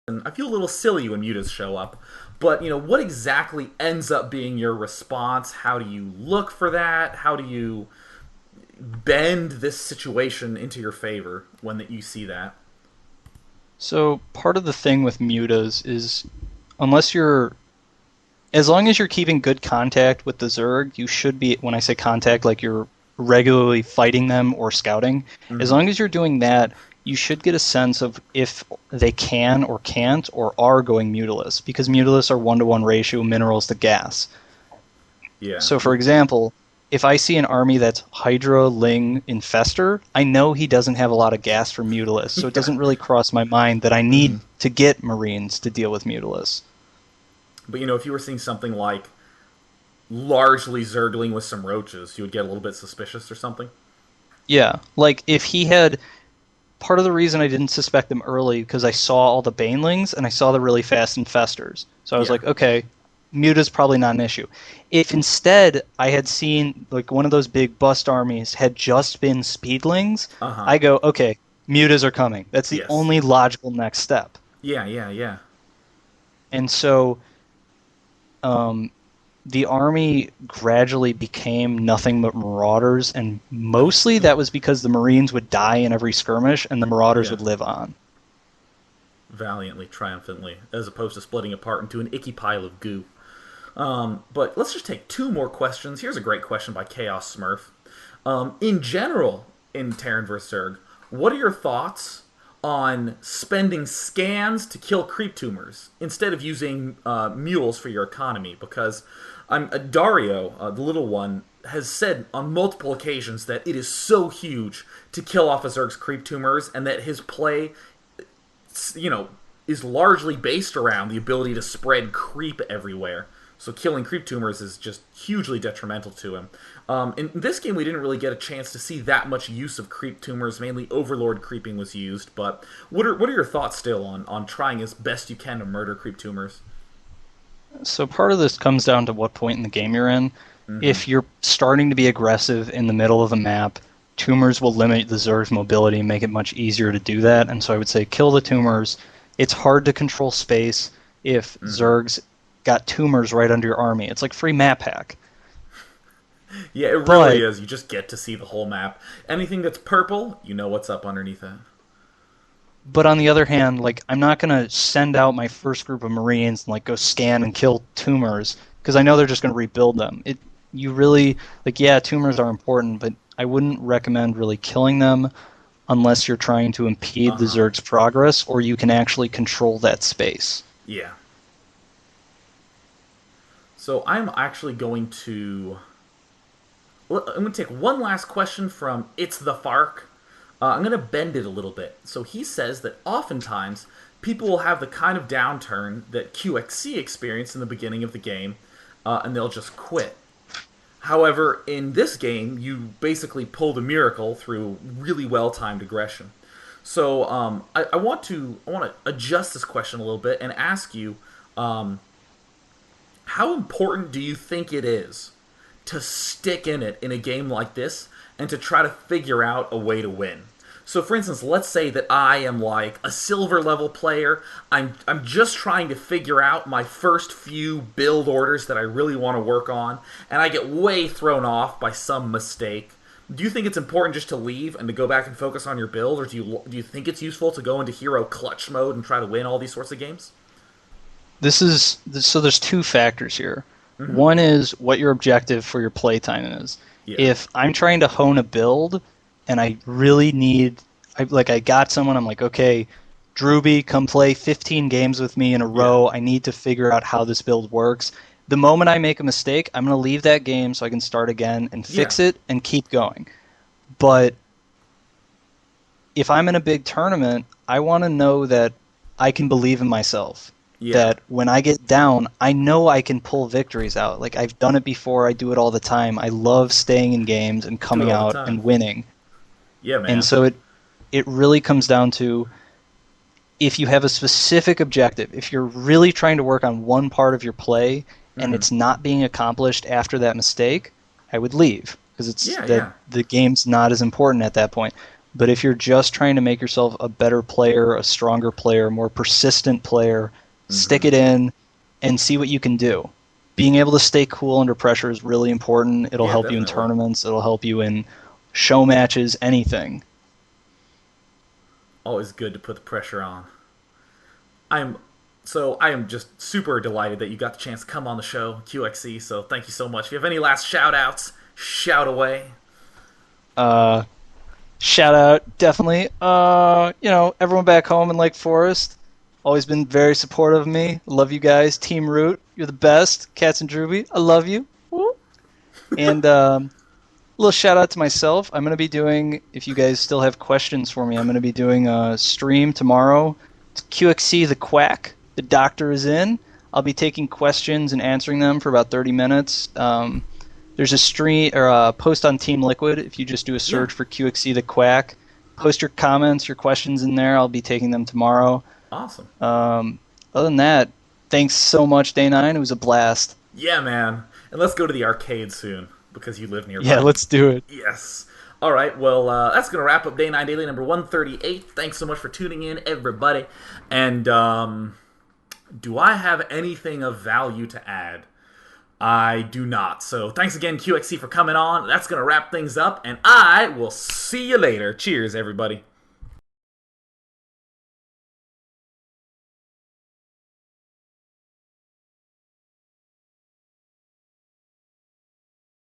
and I feel a little silly when mutas show up. But what exactly ends up being your response? How do you look for that? How do you bend this situation into your favor when you see that? So part of the thing with mutas is unless you're as long as you're keeping good contact with the Zerg, you should be, when I say contact, like you're regularly fighting them or scouting, as Mm-hmm. long as you're doing that, you should get a sense of if they can or can't or are going mutilus, because mutilus are 1-to-1 ratio minerals to gas. Yeah. So, for example, if I see an army that's Hydra, Ling, Infester, I know he doesn't have a lot of gas for mutilus, so it Yeah. doesn't really cross my mind that I Mm-hmm. need to get Marines to deal with mutilus. But if you were seeing something like largely Zergling with some roaches, you would get a little bit suspicious or something. Yeah, like if he had part of the reason I didn't suspect them early because I saw all the banelings and I saw the really fast infestors. So I was Yeah. like, okay, Muta's probably not an issue. If instead I had seen like one of those big bust armies had just been speedlings, Uh huh. I go, okay, Mutas are coming. That's the Yes. only logical next step. Yeah. Yeah. Yeah. And so um, the army gradually became nothing but marauders, and mostly that was because the Marines would die in every skirmish and the marauders Yeah. would live on. Valiantly, triumphantly, as opposed to splitting apart into an icky pile of goo. But let's just take two more questions. Here's a great question by Chaos Smurf. In general, in Terran vs. Zerg, what are your thoughts on spending scans to kill creep tumors instead of using mules for your economy? Because Dario, the little one, has said on multiple occasions that it is so huge to kill off a Zerg's creep tumors, and that his play, you know, is largely based around the ability to spread creep everywhere. So killing creep tumors is just hugely detrimental to him. In this game, we didn't really get a chance to see that much use of creep tumors. Mainly Overlord creeping was used. But what are your thoughts still on trying as best you can to murder creep tumors? So part of this comes down to what point in the game you're in. Mm-hmm. If you're starting to be aggressive in the middle of the map, tumors will limit the Zerg's mobility and make it much easier to do that. And so I would say kill the tumors. It's hard to control space if Mm-hmm. Zerg's got tumors right under your army. It's like free map hack. Yeah, it really But is. You just get to see the whole map. Anything that's purple, you know what's up underneath it. but on the other hand, like I'm not gonna send out my first group of Marines and like go scan and kill tumors because I know they're just gonna rebuild them. It you really like yeah, tumors are important, but I wouldn't recommend really killing them unless you're trying to Uh impede the huh. Zerg's progress or you can actually control that space. Yeah. So I'm actually going to I'm going to take one last question from It's the Fark. I'm going to bend it a little bit. So he says that oftentimes people will have the kind of downturn that QXC experienced in the beginning of the game, and they'll just quit. However, in this game, you basically pulled a miracle through really well timed aggression. So I want to adjust this question a little bit and ask you, um, how important do you think it is to stick in it in a game like this and to try to figure out a way to win? So, for instance, let's say that I am like a silver level player. I'm just trying to figure out my first few build orders that I really want to work on, and I get way thrown off by some mistake. Do you think it's important just to leave and to go back and focus on your build, or do you think it's useful to go into hero clutch mode and try to win all these sorts of games? So there's two factors here. Mm-hmm. One is what your objective for your playtime is. Yeah. If I'm trying to hone a build and I really need I got someone, I'm like, okay, Drewby, come play 15 games with me in a Yeah. row. I need to figure out how this build works. The moment I make a mistake, I'm going to leave that game so I can start again and Yeah. fix it and keep going. But if I'm in a big tournament, I want to know that I can believe in myself. Yeah. That when I get down, I know I can pull victories out. Like I've done it before, I do it all the time. I love staying in games and Do it coming all the out time. and winning. Yeah, And man. so it really comes down to if you have a specific objective, if you're really trying to work on one part of your play and Mm-hmm. it's not being accomplished after that mistake, I would leave because it's Yeah, that yeah. the game's not as important at that point. But if you're just trying to make yourself a better player, a stronger player, more persistent player, stick Mm-hmm. it in and see what you can do. Being able to stay cool under pressure is really important. It'll Yeah, help you in definitely. tournaments, it'll help you in show matches, anything. Always good to put the pressure on. I'm I am just super delighted that you got the chance to come on the show, QXC. So thank you so much. If you have any last shout outs, shout away. Uh, Shout out, definitely. Everyone back home in Lake Forest, always been very supportive of me. Love you guys. Team Root, you're the best. Cats and Drewby, I love you. Woo. And a little shout out to myself. I'm going to be doing, if you guys still have questions for me, I'm going to be doing a stream tomorrow. It's QXC the Quack. The doctor is in. I'll be taking questions and answering them for about 30 minutes. There's a stream or a post on Team Liquid. If you just do a Yeah, search for QXC the Quack, post your comments, your questions in there. I'll be taking them tomorrow. awesome. Other than that, thanks so much, Day 9. It was a blast. Yeah, man. And let's go to the arcade soon because you live Yeah, nearby. let's do it. Yes. All right. Well, that's going to wrap up Day 9 Daily number 138. Thanks so much for tuning in, everybody. And do I have anything of value to add? I do not. So thanks again, QXC, for coming on. That's going to wrap things up, and I will see you later. Cheers, everybody.